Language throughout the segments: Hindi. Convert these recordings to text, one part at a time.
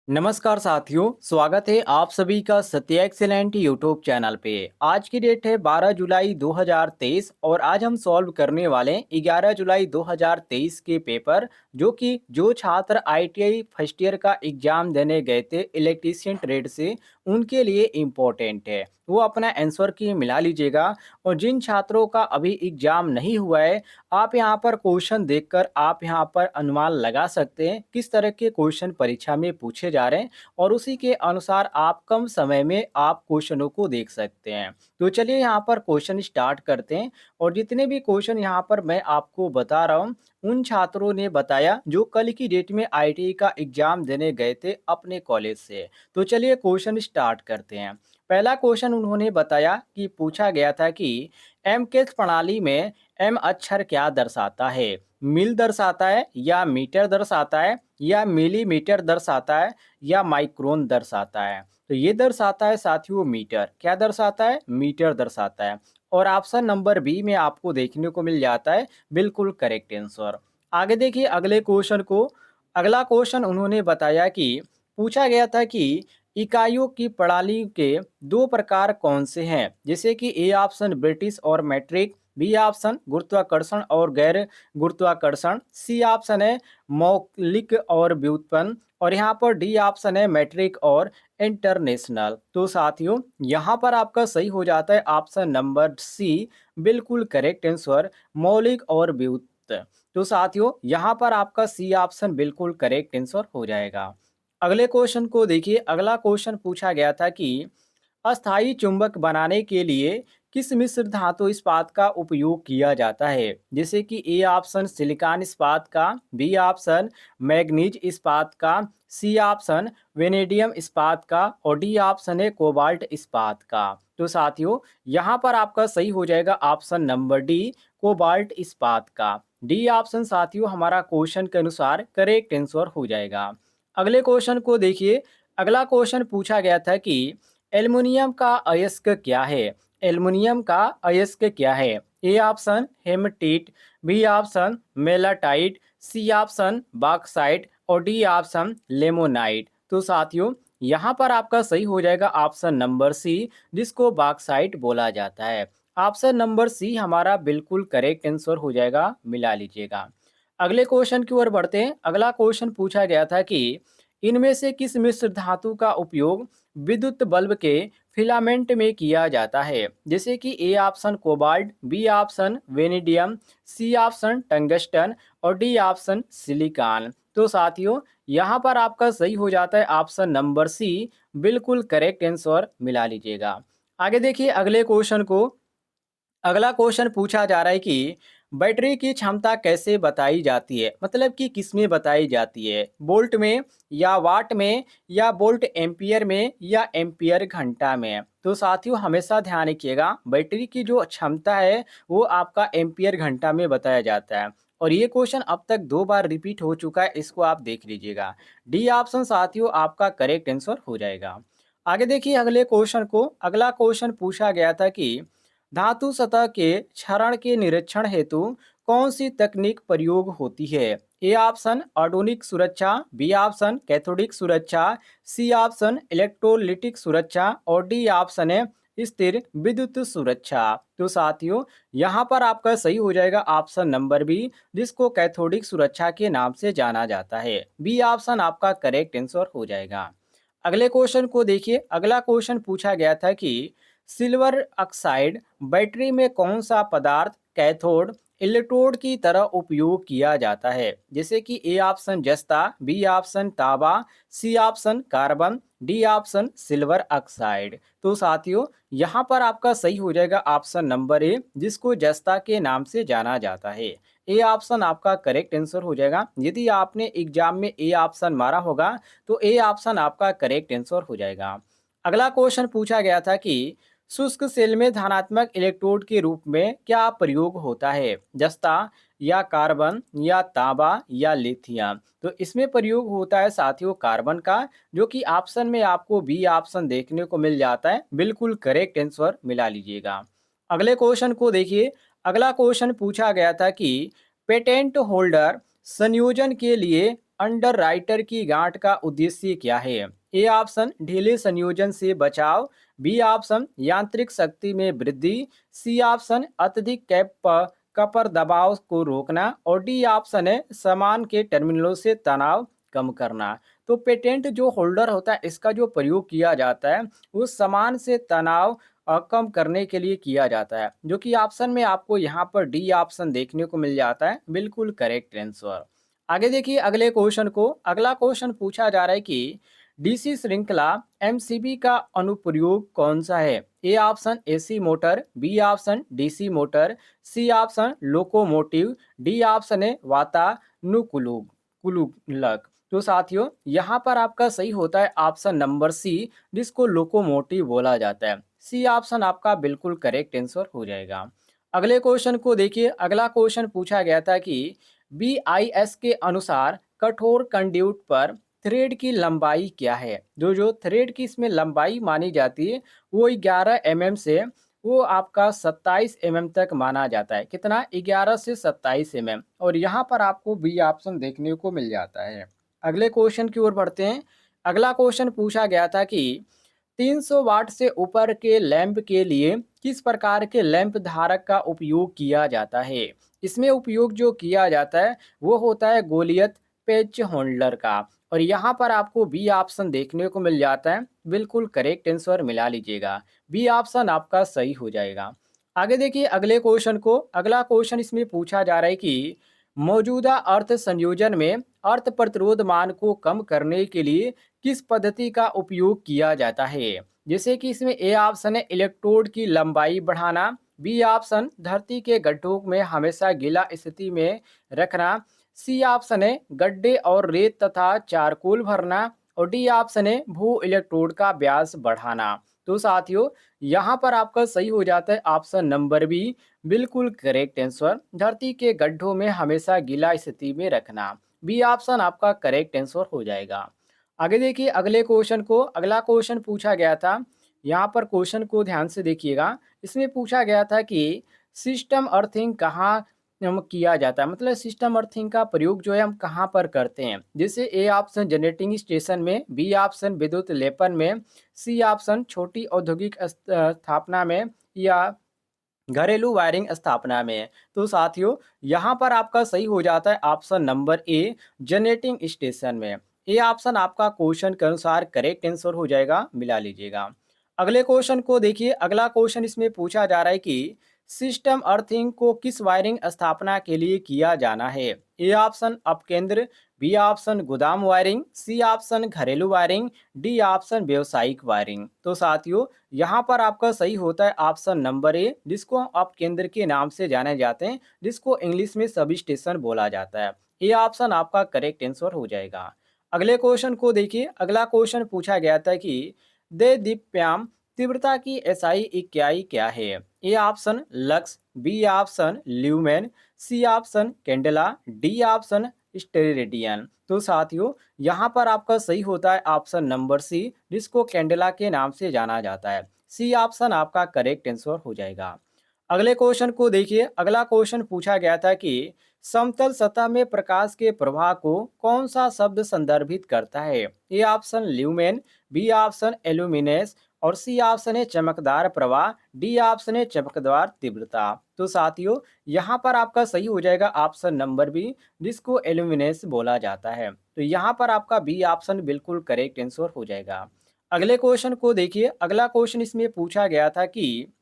नमस्कार साथियों, स्वागत है आप सभी का सत्य एक्सेलेंट यूट्यूब चैनल पे। आज की डेट है 12 जुलाई 2023 और आज हम सॉल्व करने वाले हैं 11 जुलाई 2023 के पेपर, जो छात्र आईटीआई फर्स्ट ईयर का एग्जाम देने गए थे इलेक्ट्रीशियन ट्रेड से, उनके लिए इम्पोर्टेंट है। वो अपना आंसर की मिला लीजिएगा। और जिन छात्रों का अभी एग्जाम नहीं हुआ है, आप यहाँ पर क्वेश्चन देखकर आप यहाँ पर अनुमान लगा सकते हैं किस तरह के क्वेश्चन परीक्षा में पूछे जा रहे हैं, और उसी के अनुसार आप कम समय में आप क्वेश्चनों को देख सकते हैं। तो चलिए यहाँ पर क्वेश्चन स्टार्ट करते हैं। और जितने भी क्वेश्चन यहाँ पर मैं आपको बता रहा हूँ, उन छात्रों ने बताया जो कल की डेट में आईटीआई का एग्जाम देने गए थे अपने कॉलेज से। तो चलिए क्वेश्चन स्टार्ट करते हैं। पहला क्वेश्चन उन्होंने बताया कि पूछा गया था कि एम के प्रणाली में एम अक्षर क्या दर्शाता है? मिल दर्शाता है, या मीटर दर्शाता है, या मिलीमीटर दर्शाता है, या माइक्रोन दर्शाता है? तो ये दर्शाता है साथियों मीटर। क्या दर्शाता है? मीटर दर्शाता है। और ऑप्शन नंबर बी में आपको देखने को मिल जाता है बिल्कुल करेक्ट आंसर। आगे देखिए अगले क्वेश्चन को। अगला क्वेश्चन उन्होंने बताया कि पूछा गया था कि इकाइयों की प्रणाली के दो प्रकार कौन से हैं? जैसे कि ए ऑप्शन ब्रिटिश और मैट्रिक, बी ऑप्शन गुरुत्वाकर्षण और गैर गुरुत्वाकर्षण, सी ऑप्शन है मौलिक और व्युत्पन्न, और यहाँ पर डी ऑप्शन है मैट्रिक और इंटरनेशनल। तो साथियों यहाँ पर आपका सही हो जाता है ऑप्शन नंबर सी, बिल्कुल करेक्ट आंसर, मौलिक और व्युत्पन्न। तो साथियों यहाँ पर आपका सी ऑप्शन बिल्कुल करेक्ट आंसर हो जाएगा। अगले क्वेश्चन को देखिए। अगला क्वेश्चन पूछा गया था कि अस्थायी चुंबक बनाने के लिए किस मिश्र धातु इस्पात का उपयोग किया जाता है? जैसे कि ए ऑप्शन सिलिकॉन इस्पात का, बी ऑप्शन मैग्नीज इस्पात का, सी ऑप्शन वेनेडियम इस्पात का, और डी ऑप्शन है कोबाल्ट इस्पात का। तो साथियों यहाँ पर आपका सही हो जाएगा ऑप्शन नंबर डी, कोबाल्ट इस्पात का। डी ऑप्शन साथियों हमारा क्वेश्चन के अनुसार करेक्ट आंसर हो जाएगा। अगले क्वेश्चन को देखिए। अगला क्वेश्चन पूछा गया था कि एल्युमिनियम का अयस्क क्या है? एल्युमिनियम का अयस्क क्या है? A option hematite, B option malachite, C option bauxite, और डी ऑप्शन लेमोनाइट। तो साथियों यहाँ पर आपका सही हो जाएगा ऑप्शन नंबर सी, जिसको बॉक्साइट बोला जाता है। ऑप्शन नंबर सी हमारा बिल्कुल करेक्ट आंसर हो जाएगा, मिला लीजिएगा। अगले क्वेश्चन की ओर बढ़ते हैं। अगला क्वेश्चन पूछा गया था कि इनमें से किस मिश्र धातु का उपयोग विद्युत बल्ब के फिलामेंट में किया जाता है? जैसे कि A option cobalt, B option vanadium, C option tungsten, और डी ऑप्शन सिलिकॉन। तो साथियों यहाँ पर आपका सही हो जाता है ऑप्शन नंबर सी, बिल्कुल करेक्ट आंसर, मिला लीजिएगा। आगे देखिए अगले क्वेश्चन को। अगला क्वेश्चन पूछा जा रहा है कि बैटरी की क्षमता कैसे बताई जाती है? मतलब कि किसमें बताई जाती है? वोल्ट में, या वाट में, या वोल्ट एम्पियर में, या एम्पियर घंटा में? तो साथियों हमेशा ध्यान रखिएगा, बैटरी की जो क्षमता है वो आपका एम्पियर घंटा में बताया जाता है। और ये क्वेश्चन अब तक 2 बार रिपीट हो चुका है, इसको आप देख लीजिएगा। डी ऑप्शन साथियों आपका करेक्ट आंसर हो जाएगा। आगे देखिए अगले क्वेश्चन को। अगला क्वेश्चन पूछा गया था कि धातु सतह के क्षरण के निरीक्षण हेतु कौन सी तकनीक प्रयोग होती है? ए ऑप्शन आधुनिक सुरक्षा, बी ऑप्शन कैथोडिक सुरक्षा, सी ऑप्शन इलेक्ट्रोलिटिक सुरक्षा, और डी ऑप्शन है स्थिर विद्युत सुरक्षा। तो साथियों यहाँ पर आपका सही हो जाएगा ऑप्शन नंबर बी, जिसको कैथोडिक सुरक्षा के नाम से जाना जाता है। बी ऑप्शन आपका करेक्ट आंसर हो जाएगा। अगले क्वेश्चन को देखिए। अगला क्वेश्चन पूछा गया था कि सिल्वर ऑक्साइड बैटरी में कौन सा पदार्थ कैथोड इलेक्ट्रोड की तरह उपयोग किया जाता है? जैसे कि ए ऑप्शन जस्ता, बी ऑप्शन तांबा, C option carbon, D option silver oxide. तो साथियों यहाँ पर आपका सही हो जाएगा ऑप्शन नंबर ए, जिसको जस्ता के नाम से जाना जाता है। ए ऑप्शन आपका करेक्ट आंसर हो जाएगा। यदि आपने एग्जाम में ए ऑप्शन मारा होगा तो ए ऑप्शन आपका करेक्ट आंसर हो जाएगा। अगला क्वेश्चन पूछा गया था कि शुष्क सेल में धनात्मक इलेक्ट्रोड के रूप में क्या प्रयोग होता है? जस्ता, या कार्बन, या तांबा, या लिथियम? तो इसमें प्रयोग होता है साथियों कार्बन का, जो कि ऑप्शन में आपको बी ऑप्शन देखने को मिल जाता है। बिल्कुल करेक्ट आंसर, मिला लीजिएगा। अगले क्वेश्चन को देखिए। अगला क्वेश्चन पूछा गया था कि पेटेंट होल्डर संयोजन के लिए अंडर राइटर की गांठ का उद्देश्य क्या है? ए ऑप्शन ढीले संयोजन से बचाव, बी ऑप्शन यांत्रिक शक्ति में वृद्धि, सी ऑप्शन अत्यधिक कपर दबाव को रोकना और डी ऑप्शन है सामान के टर्मिनलों से तनाव कम करना। तो पेटेंट जो होल्डर होता है इसका जो प्रयोग किया जाता है वो सामान से तनाव कम करने के लिए किया जाता है, जो कि ऑप्शन में आपको यहाँ पर डी ऑप्शन देखने को मिल जाता है, बिल्कुल करेक्ट आंसर। आगे देखिए अगले क्वेश्चन को। अगला क्वेश्चन पूछा जा रहा है कि डीसी श्रृंखला एमसीबी का अनुप्रयोग कौन सा है? A option AC motor, B option DC motor, C option locomotive, D option है वातानुकूलक कुलुक। तो साथियों यहाँ पर आपका सही होता है ऑप्शन नंबर सी, जिसको लोकोमोटिव बोला जाता है। सी ऑप्शन आपका बिल्कुल करेक्ट आंसर हो जाएगा। अगले क्वेश्चन को देखिए। अगला क्वेश्चन पूछा गया था कि बीआईएस के अनुसार कठोर कंड्यूट पर थ्रेड की लंबाई क्या है? जो जो थ्रेड की इसमें लंबाई मानी जाती है वो 11 एमएम से वो आपका 27 एमएम तक माना जाता है। कितना? 11 से 27 एमएम। और यहाँ पर आपको बी ऑप्शन देखने को मिल जाता है। अगले क्वेश्चन की ओर बढ़ते हैं। अगला क्वेश्चन पूछा गया था कि 300 वाट से ऊपर के लैंप के लिए किस प्रकार के लैंप धारक का उपयोग किया जाता है? इसमें उपयोग जो किया जाता है वो होता है गोलियत पेच होल्डर का। और यहाँ पर आपको बी ऑप्शन देखने को मिल जाता है, बिल्कुल करेक्ट आंसर मिला लीजिएगा। बी ऑप्शन आपका सही हो जाएगा। आगे देखिए अगले क्वेश्चन को। अगला क्वेश्चन इसमें पूछा जा रहा है कि मौजूदा अर्थ संयोजन में अर्थ प्रतिरोध मान को कम करने के लिए किस पद्धति का उपयोग किया जाता है? जैसे कि इसमें ए ऑप्शन है इलेक्ट्रोड की लंबाई बढ़ाना, बी ऑप्शन धरती के गड्ढों में हमेशा गीला स्थिति में रखना, सी ऑप्शन है गड्ढे और रेत तथा चारकोल भरना और डी ऑप्शन है भू इलेक्ट्रोड का व्यास बढ़ाना। तो साथियों यहाँ पर आपका सही हो जाता है ऑप्शन नंबर बी, बिल्कुल करेक्ट आंसर, धरती के गड्ढों में हमेशा गीला स्थिति में रखना। बी ऑप्शन आपका करेक्ट आंसर हो जाएगा। आगे देखिए अगले क्वेश्चन को। अगला क्वेश्चन पूछा गया था, यहाँ पर क्वेश्चन को ध्यान से देखिएगा। इसमें पूछा गया था कि सिस्टम अर्थिंग कहाँ किया जाता है, मतलब सिस्टम अर्थिंग का प्रयोग जो है हम कहाँ पर करते हैं? जैसे ए ऑप्शन जनरेटिंग स्टेशन में, बी ऑप्शन विद्युत लेपन में, सी ऑप्शन छोटी औद्योगिक स्थापना में या घरेलू वायरिंग स्थापना में। तो साथियों यहाँ पर आपका सही हो जाता है option number A, generating station में। ए ऑप्शन आपका क्वेश्चन के अनुसार करेक्ट आंसर हो जाएगा, मिला लीजिएगा। अगले क्वेश्चन को देखिए। अगला क्वेश्चन इसमें पूछा जा रहा है कि सिस्टम अर्थिंग को किस वायरिंग स्थापना के लिए किया जाना है? ए ऑप्शन अपकेंद्र, बी ऑप्शन गोदाम वायरिंग, सी ऑप्शन घरेलू वायरिंग, डी ऑप्शन व्यावसायिक वायरिंग। तो साथियों यहाँ पर आपका सही होता है ऑप्शन नंबर ए, जिसको आप केंद्र के नाम से जाने जाते हैं, जिसको इंग्लिश में सब स्टेशन बोला जाता है। ये ऑप्शन आपका करेक्ट आंसर हो जाएगा। अगले क्वेश्चन को देखिए। अगला क्वेश्चन पूछा गया था कि दे दीप्याम तीव्रता की एसआई इकाई क्या है? A option lux, B option lumen, C option candela, D option steradian. तो साथियों यहाँ पर आपका सही होता है ऑप्शन नंबर सी, जिसको कैंडेला के नाम से जाना जाता है। सी ऑप्शन आपका करेक्ट आंसर हो जाएगा। अगले क्वेश्चन को देखिए। अगला क्वेश्चन पूछा गया था कि समतल सतह में प्रकाश के प्रवाह को कौन सा शब्द संदर्भित करता है? A option lumen, B option illuminance और सी ऑप्शन है चमकदार प्रवाह, डी ऑप्शन है चमकदार तीव्रता। तो साथियों यहाँ पर आपका सही हो जाएगा ऑप्शन नंबर बी, जिसको एल्यूमिनेस बोला जाता है। तो यहाँ पर आपका बी ऑप्शन बिल्कुल करेक्ट आंसर हो जाएगा। अगले क्वेश्चन को देखिए। अगला क्वेश्चन इसमें पूछा गया था कि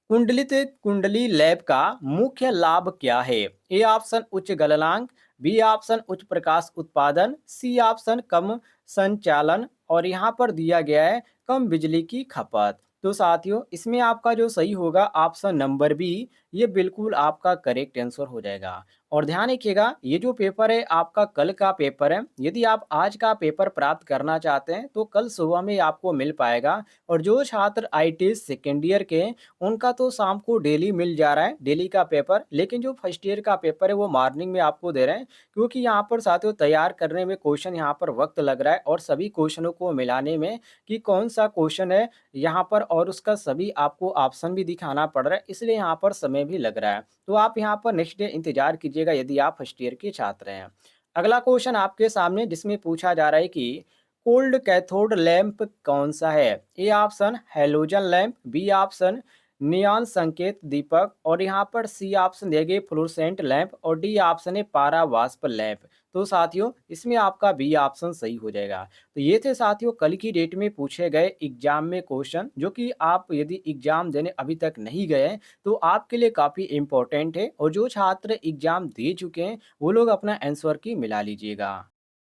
कुंडलित कुंडली लैब का मुख्य लाभ क्या है? ए ऑप्शन उच्च गलनांक, बी ऑप्शन उच्च प्रकाश उत्पादन, सी ऑप्शन कम संचालन और यहाँ पर दिया गया है कम बिजली की खपत। तो साथियों इसमें आपका जो सही होगा ऑप्शन नंबर बी, ये बिल्कुल आपका करेक्ट आंसर हो जाएगा। और ध्यान रखिएगा ये जो पेपर है आपका कल का पेपर है। यदि आप आज का पेपर प्राप्त करना चाहते हैं तो कल सुबह में आपको मिल पाएगा। और जो छात्र आईटी सेकेंड ईयर के उनका तो शाम को डेली मिल जा रहा है डेली का पेपर, लेकिन जो फर्स्ट ईयर का पेपर है वो मॉर्निंग में आपको दे रहे हैं, क्योंकि यहाँ पर साथियों तैयार करने में क्वेश्चन यहाँ पर वक्त लग रहा है और सभी क्वेश्चनों को मिलाने में कि कौन सा क्वेश्चन है यहाँ पर और उसका सभी आपको ऑप्शन भी दिखाना पड़ रहा है, इसलिए यहाँ पर समय भी लग रहा है। तो आप यहाँ पर नेक्स्ट डे इंतजार कीजिएगा यदि आप फर्स्ट ईयर के छात्र हैं। अगला क्वेश्चन आपके सामने जिसमें पूछा जा रहा है कि कोल्ड कैथोड लैंप कौन सा है? A option halogen lamp, B option neon संकेत दीपक और यहाँ पर सी ऑप्शन देंगे फ्लोरोसेंट लैंप और डी ऑप्शन है पारावास्प लैंप। तो साथियों इसमें आपका बी ऑप्शन सही हो जाएगा। तो ये थे साथियों कल की डेट में पूछे गए एग्जाम में क्वेश्चन, जो कि आप यदि एग्जाम देने अभी तक नहीं गए हैं तो आपके लिए काफ़ी इंपॉर्टेंट है, और जो छात्र एग्जाम दे चुके हैं वो लोग अपना आंसर की मिला लीजिएगा।